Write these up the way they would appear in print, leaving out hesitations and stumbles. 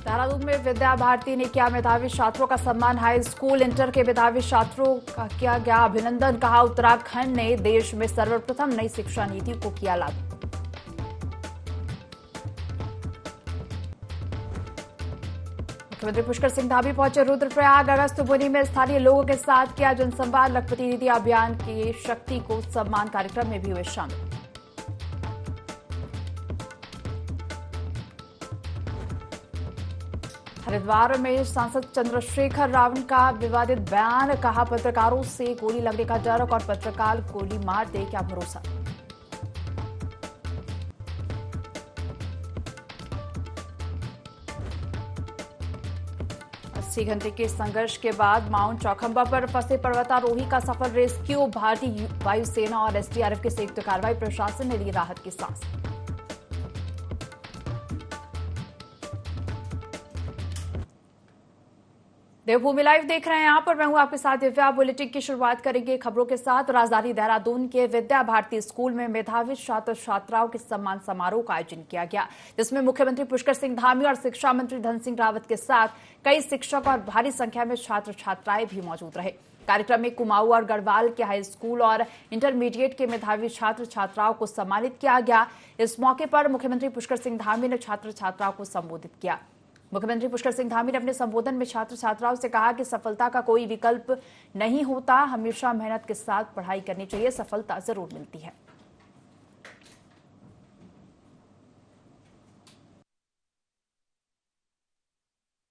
देहरादून में विद्या भारती ने किया मेधावी छात्रों का सम्मान। हाई स्कूल इंटर के मेधावी छात्रों का किया गया अभिनंदन। कहा, उत्तराखंड ने देश में सर्वप्रथम नई शिक्षा नीति को किया लागू। मुख्यमंत्री पुष्कर सिंह धामी पहुंचे रुद्रप्रयाग। अगस्त बुनी में स्थानीय लोगों के साथ किया जनसंवाद। लखपति दीदी अभियान की शक्ति को सम्मान कार्यक्रम में भी हुए शामिल। हरिद्वार में सांसद चंद्रशेखर रावण का विवादित बयान। कहा, पत्रकारों से गोली लगने का डर और पत्रकार गोली मार दे क्या भरोसा। अस्सी घंटे के संघर्ष के बाद माउंट चौखंबा पर फंसे पर्वतारोही का सफल रेस्क्यू। भारतीय वायुसेना और एसडीआरएफ की संयुक्त कार्रवाई। प्रशासन ने ली राहत की सांस। देवभूमि लाइव देख रहे हैं यहाँ पर। मैं हूं आपके साथ दिव्या। बुलेटिन की शुरुआत करेंगे खबरों के साथ। राजधानी देहरादून के विद्या भारती स्कूल में मेधावी छात्र छात्राओं के सम्मान समारोह का आयोजन किया गया, जिसमें मुख्यमंत्री पुष्कर सिंह धामी और शिक्षा मंत्री धन सिंह रावत के साथ कई शिक्षक और भारी संख्या में छात्र छात्राएं भी मौजूद रहे। कार्यक्रम में कुमाऊं और गढ़वाल के हाई स्कूल और इंटरमीडिएट के मेधावी छात्र छात्राओं को सम्मानित किया गया। इस मौके पर मुख्यमंत्री पुष्कर सिंह धामी ने छात्र छात्राओं को संबोधित किया। मुख्यमंत्री पुष्कर सिंह धामी ने अपने संबोधन में छात्र छात्राओं से कहा कि सफलता का कोई विकल्प नहीं होता, हमेशा मेहनत के साथ पढ़ाई करनी चाहिए, सफलता जरूर मिलती है।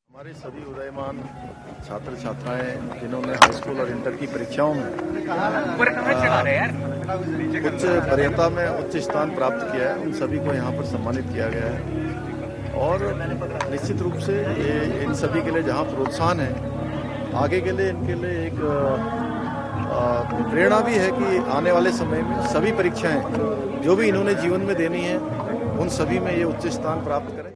हमारे सभी उदयमान छात्र छात्राएं जिन्होंने हाई स्कूल और इंटर की परीक्षाओं में उच्च वरीयता में उच्च स्थान प्राप्त किया है, उन सभी को यहाँ पर सम्मानित किया गया है। और निश्चित रूप से ये इन सभी के लिए जहाँ प्रोत्साहन है, आगे के लिए इनके लिए एक प्रेरणा भी है कि आने वाले समय में सभी परीक्षाएं जो भी इन्होंने जीवन में देनी है, उन सभी में ये उच्च स्थान प्राप्त करें।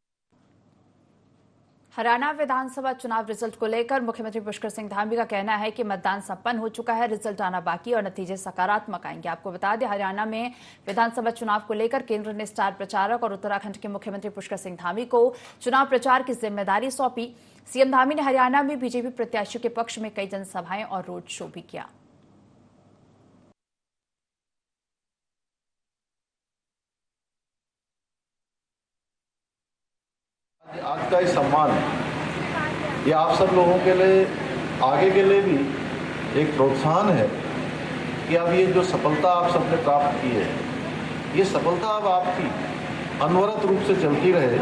हरियाणा विधानसभा चुनाव रिजल्ट को लेकर मुख्यमंत्री पुष्कर सिंह धामी का कहना है कि मतदान संपन्न हो चुका है, रिजल्ट आना बाकी और नतीजे सकारात्मक आएंगे। आपको बता दें, हरियाणा में विधानसभा चुनाव को लेकर केंद्र ने स्टार प्रचारक और उत्तराखंड के मुख्यमंत्री पुष्कर सिंह धामी को चुनाव प्रचार की जिम्मेदारी सौंपी। सीएम धामी ने हरियाणा में बीजेपी प्रत्याशियों के पक्ष में कई जनसभाएं और रोड शो भी किया। आज का ये सम्मान ये आप सब लोगों के लिए आगे के लिए भी एक प्रोत्साहन है कि अब ये जो सफलता आप सबने प्राप्त की है, ये सफलता अब आपकी अनवरत रूप से चलती रहे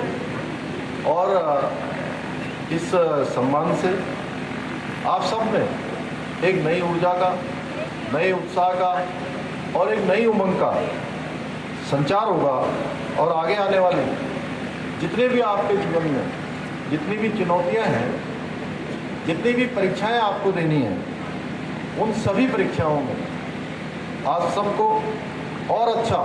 और इस सम्मान से आप सब में एक नई ऊर्जा का, नए उत्साह का और एक नई उमंग का संचार होगा और आगे आने वाले जितने भी आपके जीवन में जितनी भी चुनौतियां हैं, जितनी भी परीक्षाएं आपको देनी हैं, उन सभी परीक्षाओं में आप सबको और अच्छा।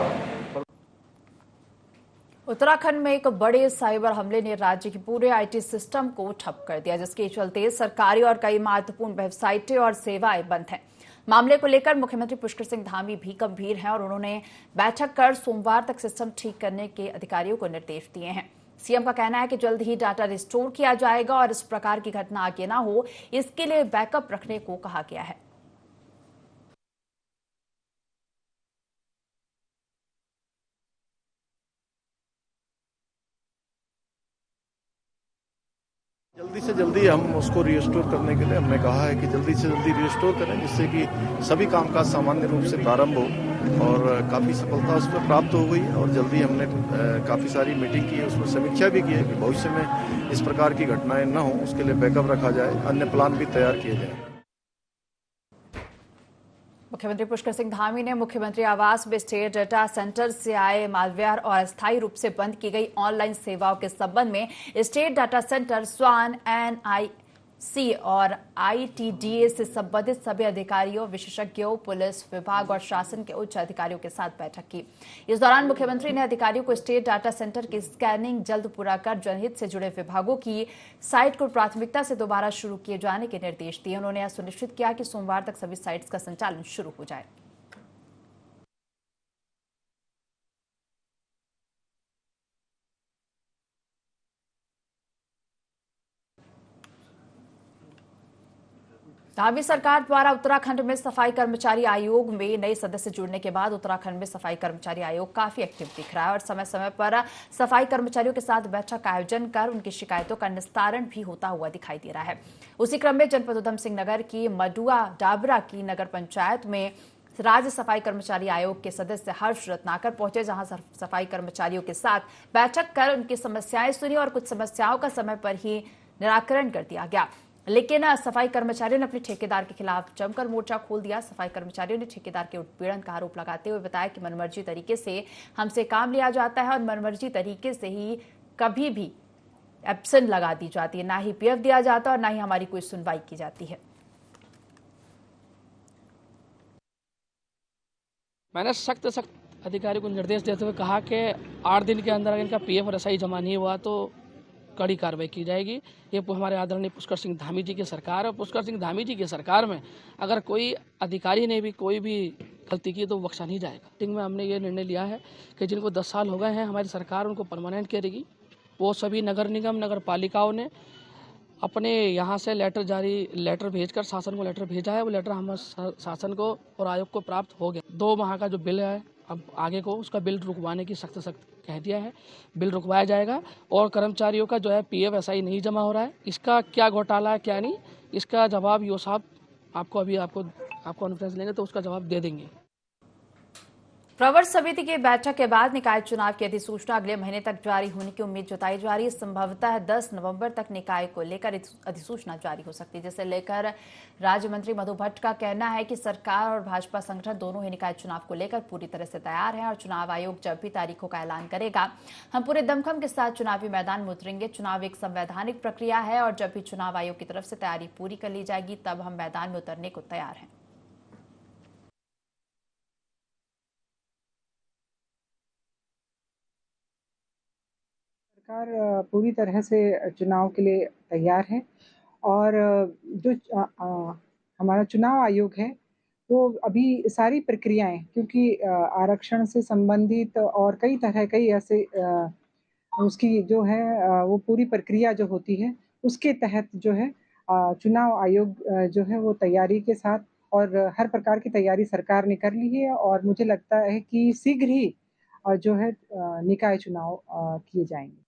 उत्तराखंड में एक बड़े साइबर हमले ने राज्य के पूरे आईटी सिस्टम को ठप कर दिया, जिसके चलते सरकारी और कई महत्वपूर्ण वेबसाइटें और सेवाएं बंद हैं। मामले को लेकर मुख्यमंत्री पुष्कर सिंह धामी भी गंभीर हैं और उन्होंने बैठक कर सोमवार तक सिस्टम ठीक करने के अधिकारियों को निर्देश दिए हैं। सीएम का कहना है कि जल्द ही डाटा रिस्टोर किया जाएगा और इस प्रकार की घटना आगे ना हो, इसके लिए बैकअप रखने को कहा गया है। जल्दी से जल्दी हम उसको रिस्टोर करने के लिए हमने कहा है कि जल्दी से जल्दी रिस्टोर करें, जिससे कि सभी कामकाज सामान्य रूप से प्रारंभ हो। और काफ़ी सफलता उस पर प्राप्त हो गई और जल्दी हमने काफ़ी सारी मीटिंग की है, उसमें समीक्षा भी की है कि भविष्य में इस प्रकार की घटनाएं न हो, उसके लिए बैकअप रखा जाए, अन्य प्लान भी तैयार किए जाए। मुख्यमंत्री पुष्कर सिंह धामी ने मुख्यमंत्री आवास में स्टेट डाटा सेंटर से आए मालवेयर और अस्थायी रूप से बंद की गई ऑनलाइन सेवाओं के संबंध में स्टेट डाटा सेंटर, स्वान, एनआईसी और आईटीडीए से संबंधित सभी अधिकारियों, विशेषज्ञों, पुलिस विभाग और शासन के उच्च अधिकारियों के साथ बैठक की। इस दौरान मुख्यमंत्री ने अधिकारियों को स्टेट डाटा सेंटर की स्कैनिंग जल्द पूरा कर जनहित से जुड़े विभागों की साइट को प्राथमिकता से दोबारा शुरू किए जाने के निर्देश दिए। उन्होंने यह सुनिश्चित किया कि सोमवार तक सभी साइट्स का संचालन शुरू हो जाए। झाबी सरकार द्वारा उत्तराखंड में सफाई कर्मचारी आयोग में नए सदस्य जुड़ने के बाद उत्तराखंड में सफाई कर्मचारी आयोग काफी एक्टिव दिख रहा है और समय समय पर सफाई कर्मचारियों के साथ बैठक का आयोजन कर उनकी शिकायतों का निस्तारण भी होता हुआ दिखाई दे रहा है। उसी क्रम में जनपद उधम सिंह नगर की मडुआ डाबरा की नगर पंचायत में राज्य सफाई कर्मचारी आयोग के सदस्य हर्ष रत्नाकर पहुंचे, जहां सफाई कर्मचारियों के साथ बैठक कर उनकी समस्याएं सुनी और कुछ समस्याओं का समय पर ही निराकरण कर दिया गया। लेकिन सफाई कर्मचारियों ने अपने ठेकेदार के खिलाफ जमकर मोर्चा खोल दिया। सफाई कर्मचारियों ने ठेकेदार के उत्पीड़न का आरोप लगाते हुए बताया कि मनमर्जी तरीके से हमसे काम लिया जाता है और मनमर्जी तरीके से ही कभी भी एब्सेंट लगा दी जाती है, ना ही पीएफ दिया जाता और ना ही हमारी कोई सुनवाई की जाती है। मैंने सख्त अधिकारी को निर्देश देते हुए कहा कि 8 दिन के अंदर अगर इनका पीएफ और एसआई जमा नहीं हुआ तो कड़ी कार्रवाई की जाएगी। ये हमारे आदरणीय पुष्कर सिंह धामी जी की सरकार है। पुष्कर सिंह धामी जी की सरकार में अगर कोई अधिकारी ने भी कोई भी गलती की तो बख्शा नहीं जाएगा। मीटिंग में हमने ये निर्णय लिया है कि जिनको 10 साल हो गए हैं हमारी सरकार उनको परमानेंट करेगी। वो सभी नगर निगम नगर पालिकाओं ने अपने यहाँ से लेटर भेजकर शासन को लेटर भेजा है। वो लेटर हम शासन को और आयोग को प्राप्त हो गया। 2 माह का जो बिल है अब आगे को उसका बिल रुकवाने की सख्त कह दिया है। बिल रुकवाया जाएगा और कर्मचारियों का जो है पीएफ एसआई नहीं जमा हो रहा है, इसका क्या घोटाला है क्या नहीं, इसका जवाब यो साहब आपको कॉन्फ्रेंस लेंगे तो उसका जवाब दे देंगे। प्रवर समिति की बैठक के बाद निकाय चुनाव की अधिसूचना अगले महीने तक जारी होने की उम्मीद जताई जा रही है। संभवतः 10 नवंबर तक निकाय को लेकर अधिसूचना जारी हो सकती है, जिसे लेकर राज्य मंत्री मधु भट्ट का कहना है कि सरकार और भाजपा संगठन दोनों ही निकाय चुनाव को लेकर पूरी तरह से तैयार हैं और चुनाव आयोग जब भी तारीखों का ऐलान करेगा हम पूरे दमखम के साथ चुनावी मैदान में उतरेंगे। चुनाव एक संवैधानिक प्रक्रिया है और जब भी चुनाव आयोग की तरफ से तैयारी पूरी कर ली जाएगी तब हम मैदान में उतरने को तैयार हैं। सरकार पूरी तरह से चुनाव के लिए तैयार है और जो हमारा चुनाव आयोग है वो अभी सारी प्रक्रियाएं, क्योंकि आरक्षण से संबंधित और कई ऐसे उसकी जो है वो पूरी प्रक्रिया जो होती है उसके तहत जो है चुनाव आयोग जो है वो तैयारी के साथ और हर प्रकार की तैयारी सरकार ने कर ली है और मुझे लगता है कि शीघ्र ही जो है निकाय चुनाव किए जाएंगे।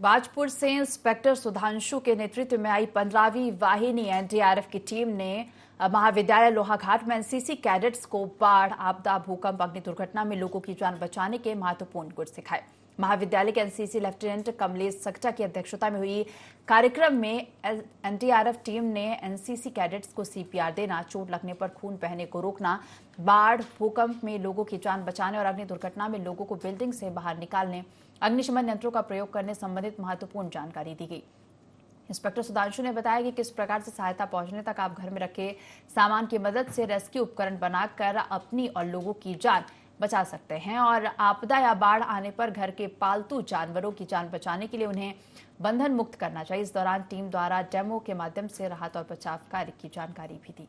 बाजपुर से इंस्पेक्टर सुधांशु के नेतृत्व में आई 15वीं वाहिनी एनडीआरएफ की टीम ने महाविद्यालय लोहाघाट में एनसीसी कैडेट्स को बाढ़, आपदा, भूकंप, अग्नि दुर्घटना में लोगों की जान बचाने के महत्वपूर्ण गुर सिखाए। महाविद्यालय के एनसीसी लेफ्टिनेंट कमलेश सक्टा की अध्यक्षता में हुई कार्यक्रम में एनडीआरएफ टीम ने एनसीसी कैडेट्स को सीपीआर देना, चोट लगने पर खून बहने को रोकना, बाढ़, भूकंप में लोगों की जान बचाने और अग्नि दुर्घटना में लोगों को बिल्डिंग से बाहर निकालने, अग्निशमन यंत्रों का प्रयोग करने संबंधित महत्वपूर्ण जानकारी दी गई। इंस्पेक्टर सुधांशु ने बताया कि किस प्रकार से सहायता पहुंचने तक आप घर में रखे सामान की मदद से रेस्क्यू उपकरण बनाकर अपनी और लोगों की जान बचा सकते हैं और आपदा या बाढ़ आने पर घर के पालतू जानवरों की जान बचाने के लिए उन्हें बंधन मुक्त करना चाहिए। इस दौरान टीम द्वारा डेमो के माध्यम से राहत और बचाव कार्य की जानकारी भी दी।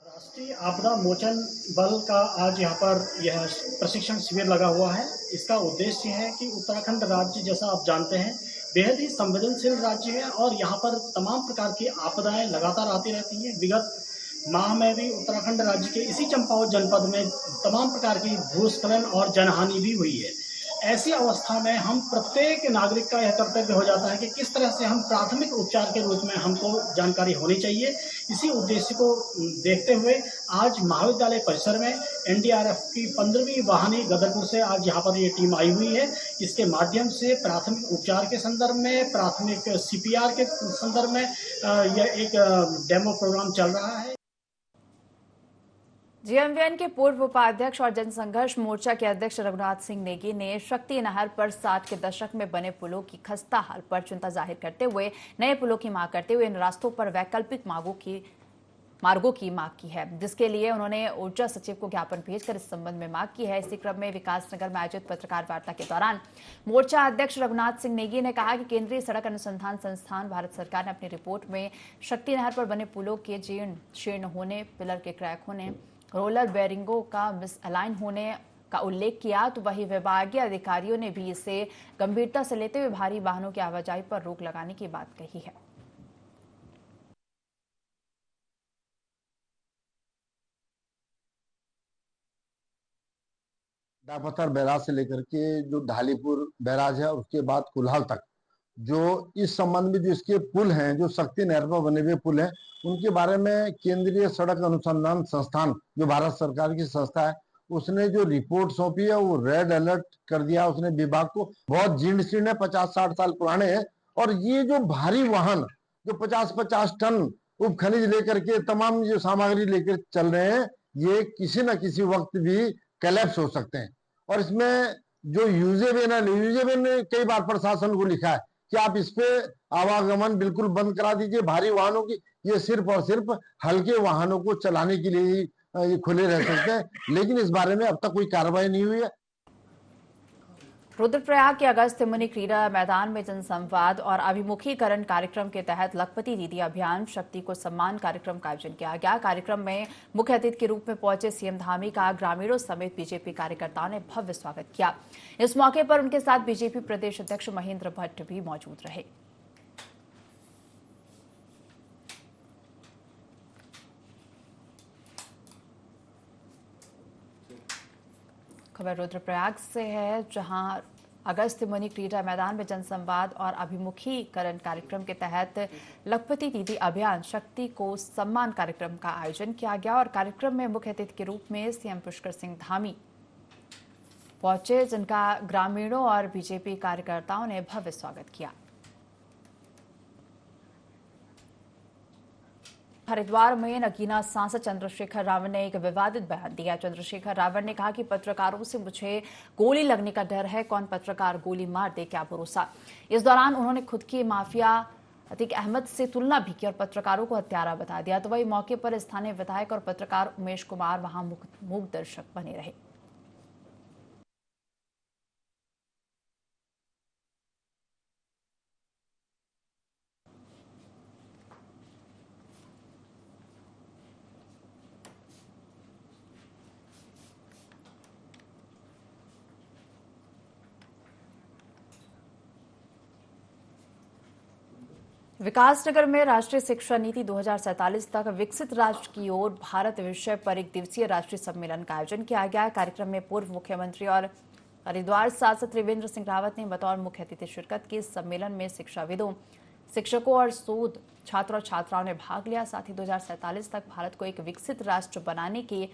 राष्ट्रीय आपदा मोचन बल का आज यहाँ पर यह प्रशिक्षण शिविर लगा हुआ है। इसका उद्देश्य है कि उत्तराखंड राज्य, जैसा आप जानते हैं, बेहद ही संवेदनशील राज्य है और यहाँ पर तमाम प्रकार की आपदाएं लगातार आती रहती हैं। विगत माह में भी उत्तराखंड राज्य के इसी चंपावत जनपद में तमाम प्रकार की भूस्खलन और जनहानि भी हुई है। ऐसी अवस्था में हम प्रत्येक नागरिक का यह कर्तव्य हो जाता है कि किस तरह से हम प्राथमिक उपचार के रूप में हमको जानकारी होनी चाहिए। इसी उद्देश्य को देखते हुए आज महाविद्यालय परिसर में एनडीआरएफ की 15वीं वाहिनी गदरपुर से आज यहाँ पर ये टीम आई हुई है। इसके माध्यम से प्राथमिक उपचार के संदर्भ में, प्राथमिक सीपीआर के संदर्भ में यह एक डेमो प्रोग्राम चल रहा है। जेएमवीएन के पूर्व उपाध्यक्ष और जनसंघर्ष मोर्चा के अध्यक्ष रघुनाथ सिंह नेगी ने शक्ति नहर पर 60 के दशक में बने पुलों की खस्ता हाल पर चिंता जाहिर करते हुए नए पुलों की मांग करते हुए इन रास्तों पर वैकल्पिक मार्गों की मांग की है, जिसके लिए उन्होंने ऊर्जा सचिव को ज्ञापन भेजकर इस संबंध में मांग की है। इसी क्रम में विकासनगर में आयोजित पत्रकार वार्ता के दौरान मोर्चा अध्यक्ष रघुनाथ सिंह नेगी ने कहा कि केंद्रीय सड़क अनुसंधान संस्थान भारत सरकार ने अपनी रिपोर्ट में शक्ति नहर पर बने पुलों के जीर्ण शीर्ण होने, पिलर के क्रैक होने, रोलर बेरिंगों का मिसअलाइन होने का उल्लेख किया, तो वहीं विभागीय अधिकारियों ने भी इसे गंभीरता से लेते हुए भारी वाहनों की आवाजाही पर रोक लगाने की बात कही है। डापत्थर बैराज से लेकर के जो ढालीपुर बैराज है उसके बाद कुल्हाल तक जो इस संबंध में जो इसके पुल हैं, जो शक्ति नहर पर बने हुए पुल हैं, उनके बारे में केंद्रीय सड़क अनुसंधान संस्थान जो भारत सरकार की संस्था है, उसने जो रिपोर्ट सौंपी है वो रेड अलर्ट कर दिया उसने विभाग को। बहुत जीर्ण शीर्ण है, 50-60 साल पुराने हैं, और ये जो भारी वाहन जो 50-50 टन उप खनिज लेकर के तमाम जो सामग्री लेकर चल रहे हैं, ये किसी न किसी वक्त भी कैलेप्स हो सकते हैं। और इसमें जो यूजेबल है, यूजेबल ने कई बार प्रशासन को लिखा है कि आप इस पे आवागमन बिल्कुल बंद करा दीजिए भारी वाहनों की, ये सिर्फ और सिर्फ हल्के वाहनों को चलाने के लिए ही ये खुले रह सकते हैं, लेकिन इस बारे में अब तक कोई कार्रवाई नहीं हुई है। रुद्रप्रयाग के अगस्त्य मुनि क्रीड़ा मैदान में जनसंवाद और अभिमुखीकरण कार्यक्रम के तहत लखपति दीदी अभियान शक्ति को सम्मान कार्यक्रम का आयोजन किया गया। कार्यक्रम में मुख्य अतिथि के रूप में पहुंचे सीएम धामी का ग्रामीणों समेत बीजेपी कार्यकर्ताओं ने भव्य स्वागत किया। इस मौके पर उनके साथ बीजेपी प्रदेश अध्यक्ष महेंद्र भट्ट भी मौजूद रहे। खबर रुद्रप्रयाग से है, जहां अगस्त्य मुनि क्रीड़ा मैदान में जनसंवाद और अभिमुखीकरण कार्यक्रम के तहत लखपति दीदी अभियान शक्ति को सम्मान कार्यक्रम का आयोजन किया गया और कार्यक्रम में मुख्य अतिथि के रूप में सीएम पुष्कर सिंह धामी पहुंचे, जिनका ग्रामीणों और बीजेपी कार्यकर्ताओं ने भव्य स्वागत किया। हरिद्वार में नगीना सांसद चंद्रशेखर रावण ने एक विवादित बयान दिया। चंद्रशेखर रावण ने कहा कि पत्रकारों से मुझे गोली लगने का डर है, कौन पत्रकार गोली मार दे क्या भरोसा। इस दौरान उन्होंने खुद की माफिया अतीक अहमद से तुलना भी की और पत्रकारों को हत्यारा बता दिया। तो वही मौके पर स्थानीय विधायक और पत्रकार उमेश कुमार वहां मूक दर्शक बने रहे। विकासनगर में राष्ट्रीय शिक्षा नीति 2047 तक विकसित राष्ट्र की ओर भारत विषय पर एक दिवसीय राष्ट्रीय सम्मेलन का आयोजन किया गया। कार्यक्रम में पूर्व मुख्यमंत्री और हरिद्वार सांसद त्रिवेंद्र सिंह रावत ने बतौर मुख्य अतिथि शिरकत की। इस सम्मेलन में शिक्षाविदों, शिक्षकों और शोध छात्र और छात्राओं ने भाग लिया। साथ ही 2047 तक भारत को एक विकसित राष्ट्र बनाने के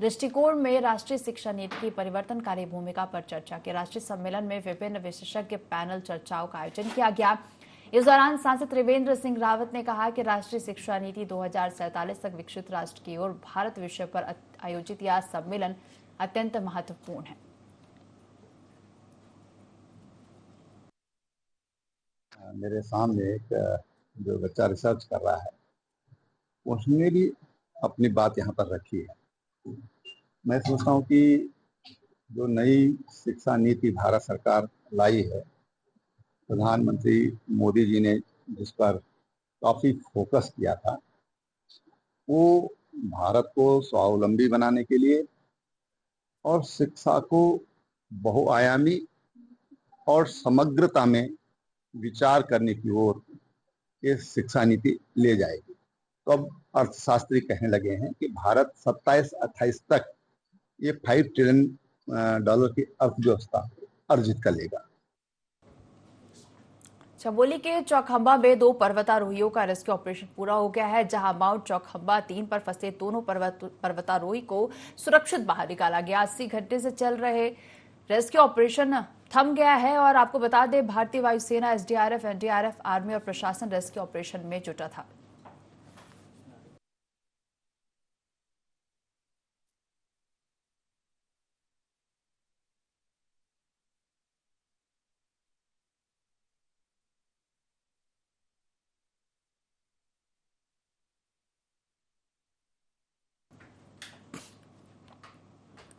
दृष्टिकोण में राष्ट्रीय शिक्षा नीति की परिवर्तनकारी भूमिका पर चर्चा की। राष्ट्रीय सम्मेलन में विभिन्न विशेषज्ञ पैनल चर्चाओं का आयोजन किया गया। इस दौरान सांसद त्रिवेंद्र सिंह रावत ने कहा कि राष्ट्रीय शिक्षा नीति 2047 तक विकसित राष्ट्र की ओर भारत विषय पर आयोजित यह सम्मेलन अत्यंत महत्वपूर्ण है। मेरे सामने एक जो बच्चा रिसर्च कर रहा है, उसने भी अपनी बात यहाँ पर रखी है। मैं सोचता हूँ कि जो नई शिक्षा नीति भारत सरकार लाई है, प्रधानमंत्री मोदी जी ने जिस पर काफ़ी फोकस किया था, वो भारत को स्वावलंबी बनाने के लिए और शिक्षा को बहुआयामी और समग्रता में विचार करने की ओर ये शिक्षा नीति ले जाएगी। तो अब अर्थशास्त्री कहने लगे हैं कि भारत 27-28 तक ये $5 ट्रिलियन की अर्थव्यवस्था अर्जित कर लेगा। चमोली के चौखंबा में 2 पर्वतारोहियों का रेस्क्यू ऑपरेशन पूरा हो गया है, जहां माउंट चौखंबा 3 पर फंसे दोनों पर्वतारोही को सुरक्षित बाहर निकाला गया। 80 घंटे से चल रहे रेस्क्यू ऑपरेशन थम गया है और आपको बता दें, भारतीय वायुसेना, एसडीआरएफ, एनडीआरएफ, आर्मी और प्रशासन रेस्क्यू ऑपरेशन में जुटा था।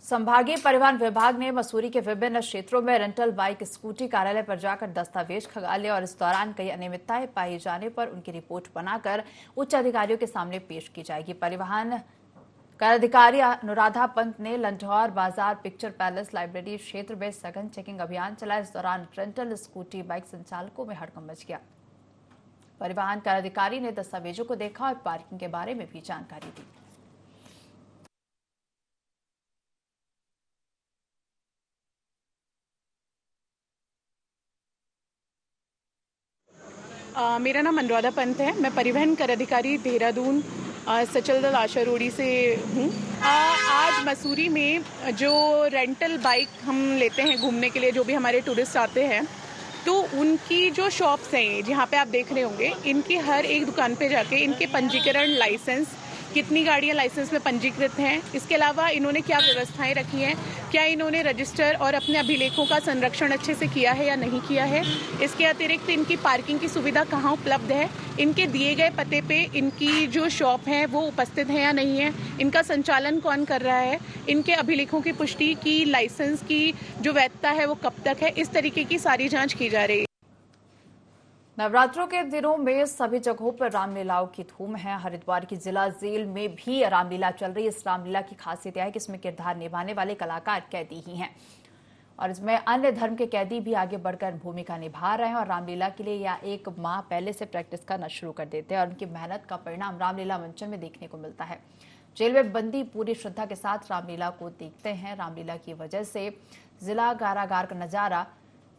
संभागीय परिवहन विभाग ने मसूरी के विभिन्न क्षेत्रों में रेंटल बाइक, स्कूटी कार्यालय पर जाकर दस्तावेज खंगाले और इस दौरान कई अनियमितताएं पाई जाने पर उनकी रिपोर्ट बनाकर उच्च अधिकारियों के सामने पेश की जाएगी। परिवहन कर अधिकारी अनुराधा पंत ने लंढौर बाजार पिक्चर पैलेस लाइब्रेरी क्षेत्र में सघन चेकिंग अभियान चलाया। इस दौरान रेंटल स्कूटी बाइक संचालकों में हड़कंप मच गया। परिवहन कर अधिकारी ने दस्तावेजों को देखा और पार्किंग के बारे में भी जानकारी दी। मेरा नाम अनुराधा पंत है। मैं परिवहन कर अधिकारी देहरादून सचल दल आशा रोड़ी से हूँ। आज मसूरी में जो रेंटल बाइक हम लेते हैं घूमने के लिए, जो भी हमारे टूरिस्ट आते हैं, तो उनकी जो शॉप्स हैं जहाँ पे आप देख रहे होंगे, इनकी हर एक दुकान पे जाके इनके पंजीकरण, लाइसेंस, कितनी गाड़ियाँ लाइसेंस में पंजीकृत हैं, इसके अलावा इन्होंने क्या व्यवस्थाएं रखी हैं, क्या इन्होंने रजिस्टर और अपने अभिलेखों का संरक्षण अच्छे से किया है या नहीं किया है, इसके अतिरिक्त इनकी पार्किंग की सुविधा कहाँ उपलब्ध है, इनके दिए गए पते पे इनकी जो शॉप है वो उपस्थित है या नहीं है, इनका संचालन कौन कर रहा है, इनके अभिलेखों की पुष्टि की, लाइसेंस की जो वैधता है वो कब तक है, इस तरीके की सारी जाँच की जा रही है। नवरात्रों के दिनों में सभी जगहों पर रामलीलाओं की धूम है। हरिद्वार की जिला जेल में भी रामलीला चल रही है। इस रामलीला की खासियत यह है कि इसमें किरदार निभाने वाले कलाकार कैदी ही हैं और इसमें अन्य धर्म के कैदी भी आगे बढ़कर भूमिका निभा रहे हैं और रामलीला के लिए या एक माह पहले से प्रैक्टिस करना शुरू कर देते हैं और उनकी मेहनत का परिणाम रामलीला मंचन में देखने को मिलता है। जेल में बंदी पूरी श्रद्धा के साथ रामलीला को देखते हैं। रामलीला की वजह से जिला कारागार का नजारा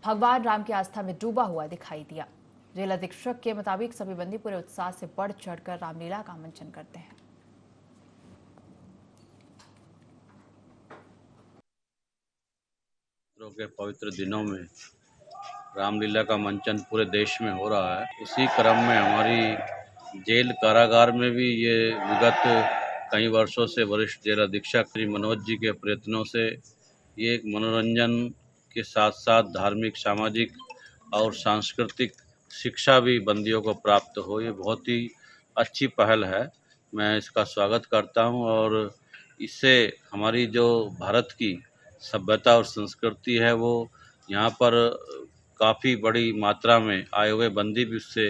भगवान राम की आस्था में डूबा हुआ दिखाई दिया। जेल अधीक्षक के मुताबिक सभी बंदी पूरे उत्साह से बढ़ चढ़कर रामलीला का मंचन करते हैं। के पवित्र दिनों में रामलीला का मंचन पूरे देश में हो रहा है। उसी क्रम में हमारी जेल कारागार में भी ये विगत कई वर्षों से वरिष्ठ जेल अधीक्षक श्री मनोज जी के प्रयत्नों से ये एक मनोरंजन के साथ साथ धार्मिक, सामाजिक और सांस्कृतिक शिक्षा भी बंदियों को प्राप्त हो, ये बहुत ही अच्छी पहल है। मैं इसका स्वागत करता हूं और इससे हमारी जो भारत की सभ्यता और संस्कृति है वो यहाँ पर काफ़ी बड़ी मात्रा में आए हुए बंदी भी उससे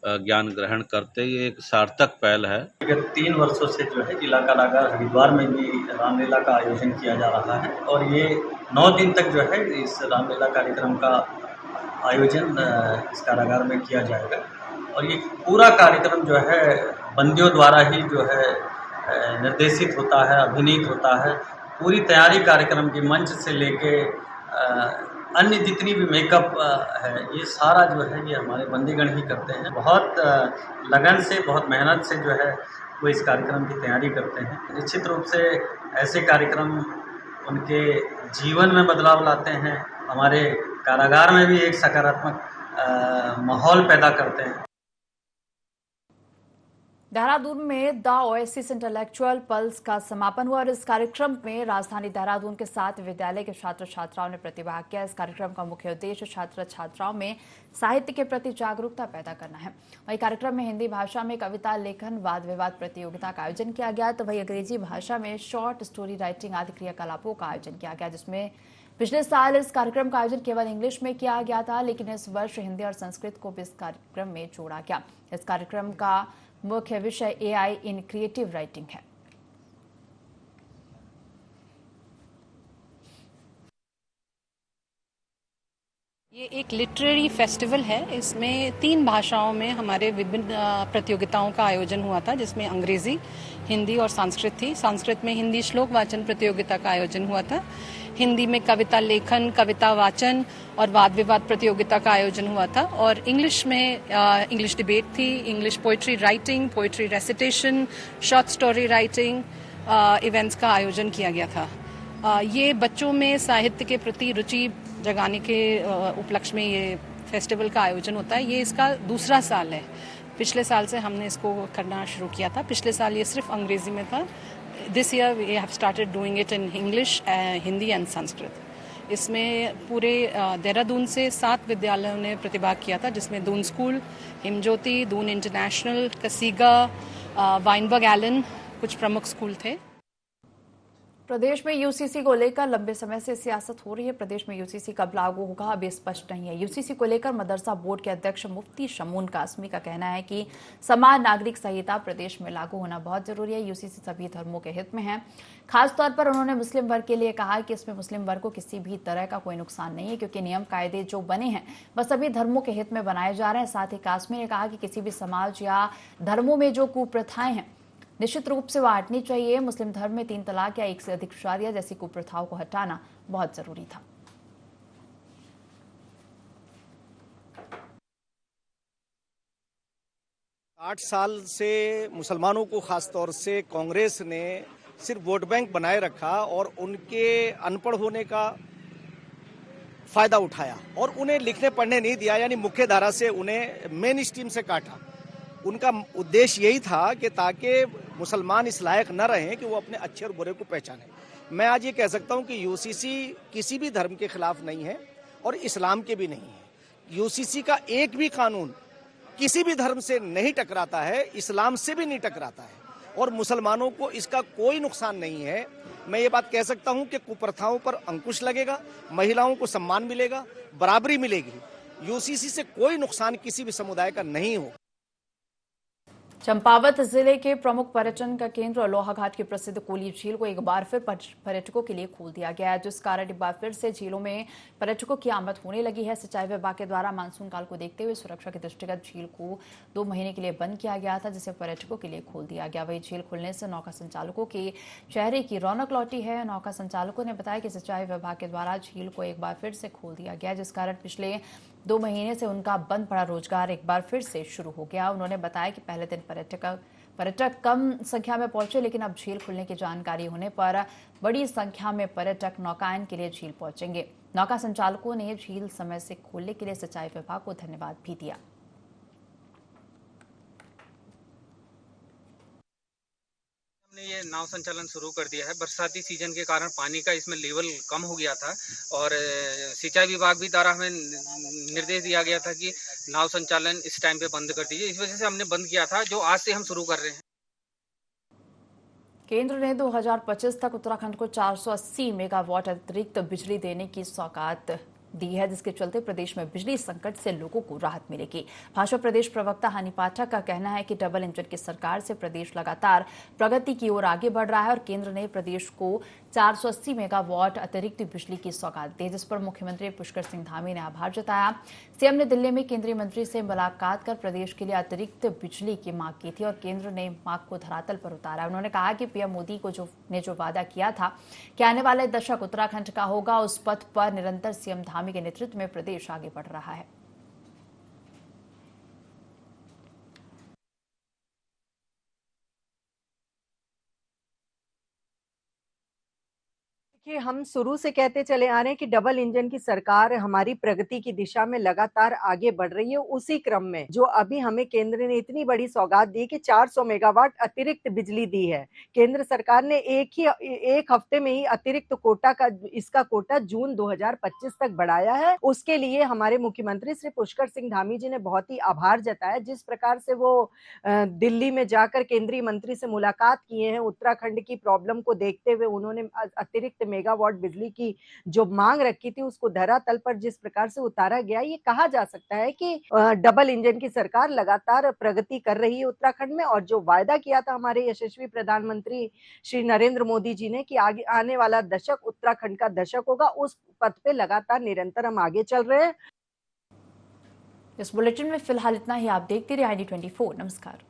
ज्ञान ग्रहण करते, ये एक सार्थक पहल है। विगत 3 वर्षों से जो है जिला कारागार हरिद्वार में भी रामलीला का आयोजन किया जा रहा है और ये 9 दिन तक जो है इस रामलीला कार्यक्रम का आयोजन इस कारागार में किया जाएगा और ये पूरा कार्यक्रम जो है बंदियों द्वारा ही जो है निर्देशित होता है, अभिनीत होता है। पूरी तैयारी कार्यक्रम की मंच से लेके अन्य जितनी भी मेकअप है, ये सारा जो है ये हमारे बंदीगण ही करते हैं। बहुत लगन से, बहुत मेहनत से जो है वो इस कार्यक्रम की तैयारी करते हैं। निश्चित रूप से ऐसे कार्यक्रम उनके जीवन में बदलाव लाते हैं, हमारे कारागार में भी एक सकारात्मक माहौल पैदा करते हैं। देहरादून में द ओएसिस इंटेलेक्चुअल पल्स का समापन हुआ और इस कार्यक्रम में राजधानी देहरादून के 7 विद्यालय के छात्र छात्राओं ने प्रतिभाग किया। इस कार्यक्रम का मुख्य उद्देश्य छात्र छात्राओं में साहित्य के प्रति जागरूकता पैदा करना है। वही कार्यक्रम में हिंदी भाषा में कविता लेखन, वाद विवाद प्रतियोगिता का आयोजन किया गया, तो वही अंग्रेजी भाषा में शॉर्ट स्टोरी राइटिंग आदि क्रियाकलापों का आयोजन किया गया, जिसमें पिछले साल इस कार्यक्रम का आयोजन केवल इंग्लिश में किया गया था, लेकिन इस वर्ष हिंदी और संस्कृत को भी इस कार्यक्रम में जोड़ा गया। इस कार्यक्रम का मुख्य विषय एआई इन क्रिएटिव राइटिंग है। ये एक लिटरेरी फेस्टिवल है। इसमें 3 भाषाओं में हमारे विभिन्न प्रतियोगिताओं का आयोजन हुआ था, जिसमें अंग्रेजी, हिंदी और संस्कृत थी। संस्कृत में हिंदी श्लोक वाचन प्रतियोगिता का आयोजन हुआ था। हिंदी में कविता लेखन, कविता वाचन और वाद विवाद प्रतियोगिता का आयोजन हुआ था। और इंग्लिश में इंग्लिश डिबेट थी, English poetry writing, poetry recitation, short story writing events का आयोजन किया गया था। ये बच्चों में साहित्य के प्रति रुचि जगाने के उपलक्ष्य में ये फेस्टिवल का आयोजन होता है। ये इसका दूसरा साल है। पिछले साल से हमने इसको करना शुरू किया था। पिछले साल ये सिर्फ अंग्रेजी में था। This year we have started doing it in English, Hindi and Sanskrit. इसमें पूरे देहरादून से 7 विद्यालयों ने प्रतिभाग किया था, जिसमें Doon school, Himjyoti, Doon International, Kasiga, Wynberg Allen कुछ प्रमुख स्कूल थे। प्रदेश में यूसीसी को लेकर लंबे समय से सियासत हो रही है। प्रदेश में यूसीसी कब लागू होगा अभी स्पष्ट नहीं है। यूसीसी को लेकर मदरसा बोर्ड के अध्यक्ष मुफ्ती शमून कासमी का कहना है कि समान नागरिक संहिता प्रदेश में लागू होना बहुत जरूरी है। यूसीसी सभी धर्मों के हित में है। खासतौर पर उन्होंने मुस्लिम वर्ग के लिए कहा कि इसमें मुस्लिम वर्ग को किसी भी तरह का कोई नुकसान नहीं है, क्योंकि नियम कायदे जो बने हैं वह सभी धर्मों के हित में बनाए जा रहे हैं। साथ ही कासमी ने कहा कि किसी भी समाज या धर्मों में जो कुप्रथाएं हैं निश्चित रूप से वह हटनी चाहिए। मुस्लिम धर्म में 3 तलाक या 1 से अधिक शादियां जैसी कुप्रथाओं को हटाना बहुत जरूरी था। आठ साल से मुसलमानों को खास तौर से कांग्रेस ने सिर्फ वोट बैंक बनाए रखा और उनके अनपढ़ होने का फायदा उठाया और उन्हें लिखने पढ़ने नहीं दिया, यानी मुख्य धारा से उन्हें मेन स्ट्रीम से काटा। उनका उद्देश्य यही था कि ताकि मुसलमान इस लायक न रहें कि वो अपने अच्छे और बुरे को पहचानें। मैं आज ये कह सकता हूं कि यूसीसी किसी भी धर्म के खिलाफ नहीं है और इस्लाम के भी नहीं है। यूसीसी का एक भी कानून किसी भी धर्म से नहीं टकराता है, इस्लाम से भी नहीं टकराता है और मुसलमानों को इसका कोई नुकसान नहीं है। मैं ये बात कह सकता हूं कि कुप्रथाओं पर अंकुश लगेगा, महिलाओं को सम्मान मिलेगा, बराबरी मिलेगी। यूसीसी से कोई नुकसान किसी भी समुदाय का नहीं होगा। चंपावत जिले के प्रमुख पर्यटन का केंद्र लोहाघाट की प्रसिद्ध कोली झील को एक बार फिर पर्यटकों के लिए खोल दिया गया है, जिस कारण एक बार फिर से झीलों में पर्यटकों की आमद होने लगी है। सिंचाई विभाग के द्वारा मानसून काल को देखते हुए सुरक्षा के दृष्टिगत झील को 2 महीने के लिए बंद किया गया था, जिसे पर्यटकों के लिए खोल दिया गया। वही झील खुलने से नौका संचालकों के चेहरे की रौनक लौटी है। नौका संचालकों ने बताया कि सिंचाई विभाग के द्वारा झील को एक बार फिर से खोल दिया गया, जिस कारण पिछले 2 महीने से उनका बंद पड़ा रोजगार एक बार फिर से शुरू हो गया। उन्होंने बताया कि पहले दिन पर्यटक कम संख्या में पहुंचे, लेकिन अब झील खुलने की जानकारी होने पर बड़ी संख्या में पर्यटक नौकायन के लिए झील पहुंचेंगे। नौका संचालकों ने झील समय से खोलने के लिए सिंचाई विभाग को धन्यवाद भी दिया। हमने ये नाव संचालन शुरू कर दिया है। बरसाती सीजन के कारण पानी का इसमें लेवल कम हो गया था और सिंचाई विभाग भी द्वारा हमें निर्देश दिया गया था कि नाव संचालन इस टाइम पे बंद कर दीजिए। इस वजह से हमने बंद किया था, जो आज से हम शुरू कर रहे हैं। केंद्र ने 2025 तक उत्तराखंड को 480 मेगावाट अतिरिक्त बिजली देने की सौगात दी है, जिसके चलते प्रदेश में बिजली संकट से लोगों को राहत मिलेगी। भाजपा प्रदेश प्रवक्ता हनी पाठक का कहना है कि डबल इंजन की सरकार से प्रदेश लगातार प्रगति की ओर आगे बढ़ रहा है और केंद्र ने प्रदेश को 480 मेगावाट अतिरिक्त बिजली की सौगात दी, जिस पर मुख्यमंत्री पुष्कर सिंह धामी ने आभार जताया। सीएम ने दिल्ली में केंद्रीय मंत्री से मुलाकात कर प्रदेश के लिए अतिरिक्त बिजली की मांग की थी और केंद्र ने मांग को धरातल पर उतारा। उन्होंने कहा कि पीएम मोदी को जो वादा किया था कि आने वाले दशक उत्तराखंड का होगा, उस पथ पर निरंतर सीएम धामी के नेतृत्व में प्रदेश आगे बढ़ रहा है। हम शुरू से कहते चले आ रहे हैं कि डबल इंजन की सरकार हमारी प्रगति की दिशा में लगातार आगे बढ़ रही है। उसी क्रम में जो अभी हमें केंद्र ने इतनी बड़ी सौगात दी कि 400 मेगावाट अतिरिक्त बिजली दी है। केंद्र सरकार ने एक हफ्ते में ही अतिरिक्त इसका कोटा जून 2025 तक बढ़ाया है। उसके लिए हमारे मुख्यमंत्री श्री पुष्कर सिंह धामी जी ने बहुत ही आभार जताया। जिस प्रकार से वो दिल्ली में जाकर केंद्रीय मंत्री से मुलाकात किए हैं, उत्तराखंड की प्रॉब्लम को देखते हुए उन्होंने अतिरिक्त मेगावाट बिजली की जो मांग रखी थी उसको धरातल पर जिस प्रकार से उतारा गया, ये कहा जा सकता है कि डबल इंजन की सरकार लगातार प्रगति कर रही है उत्तराखंड में। और जो वायदा किया था हमारे यशस्वी प्रधानमंत्री श्री नरेंद्र मोदी जी ने कि आगे आने वाला दशक उत्तराखंड का दशक होगा, उस पथ पे लगातार निरंतर हम आगे चल रहे हैं। इस बुलेटिन में फिलहाल इतना ही। आप देखते रहिए ID24। नमस्कार।